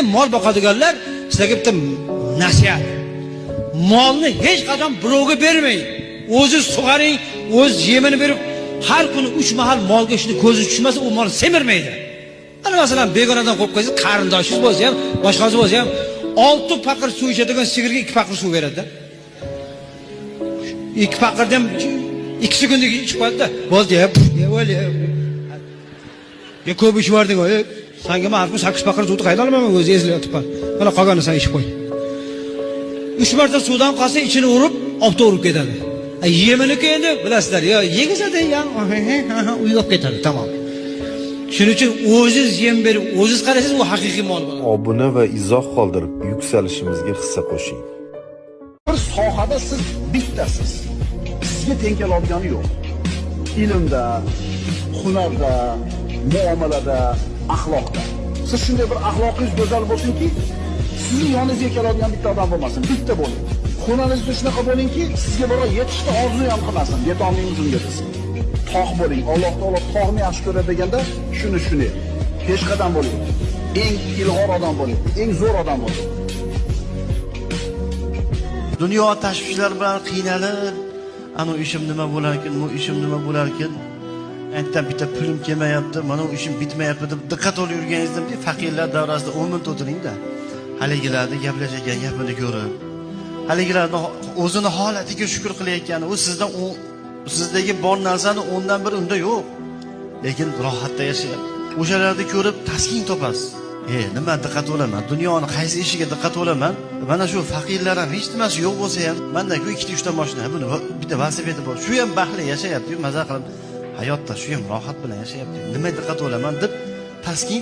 endi mol boqadiganlar sizlarga bitta nasihat. Molni hech qachon birovga bermang. O'zingiz sug'aring, o'z yemini berib, har kuni 3 mahal molga shuni ko'zi tushmasa, u mol semirmaydi. Ana masalan, begonadan qo'yib qo'ysangiz, qarindoshingiz bo'lsa ham, boshqasi bo'lsa ham 6 paqir suv ichadigan sigirga 2 paqir suv beradi-da. 2 paqirda ham 2 sekundga ichib qo'yadi-da. Bo'ldi, o'li. Ya ko'p ish bording, senga men 8 paqir suvni qayda olaman, o'zi ezilib yotibman. Mana qolganini sen ichib qo'y. 3 marta suvdan qolsa ichini urib, obda urib ketadi. Yeminiki endi bilasizlar, yo yegizada ya, uyga ketadi, tamom. Shuning uchun o'zingiz yem berib, o'zingiz qarasangiz, u haqiqiy mol bo'ladi. Obuna va izoh qoldirib, yuksalishimizga hissa qo'shing. Bir sohada siz bittasiz. Sizga teng keladigani yo'q. Ilmda, hunarda, muomalada, axloqda. Siz shunday bir axloqingiz go'zal bo'lsinki, sizning yoningizga keladigan bitta odam bo'lmasin, bitta bo'ling. Xonangizda shunaqa bo'lingki, sizga biror yetishni orzu ham qilmasin, yetolmaymiz unga siz. Tog' bo'ling. Alloh taolo tog'ni yaxshi ko'radi deganda, shuni peshqadam bo'ling. Eng ilg'or odam bo'ling, eng zo'r odam bo'ling. Dunyo tashvishlar bilan qiynalib, ana ishim nima bo'lar ekan, bu ishim nima bo'lar ekan, aytdan bitta pulim kelmayapti, mana bu ishim bitmayapti deb diqqat olib yurganingizda faqirlar davrasida 10 minut o'tiringda. Haligilarni gaplashgan gapini ko'rib, haligilarni o'zini holatiga shukr qilayotgani, u sizdan sizdagi bor narsani 10 dan 1 unda yo'q. Lekin rohatda yashayapti. O'shalarni ko'rib taskin topasiz. Nima diqqat olaman? Dunyoni qaysi ishiga diqqat olaman? Mana shu faqirlar ham hech nimasi yo'q bo'lsa ham, menda-ku 2 ta mashina, buni bitta velosipedi bor. Shu ham baxtli yashayapti, maza qilib hayotda shu ham rohat bilan yashayapti. Nima diqqat olaman deb taskin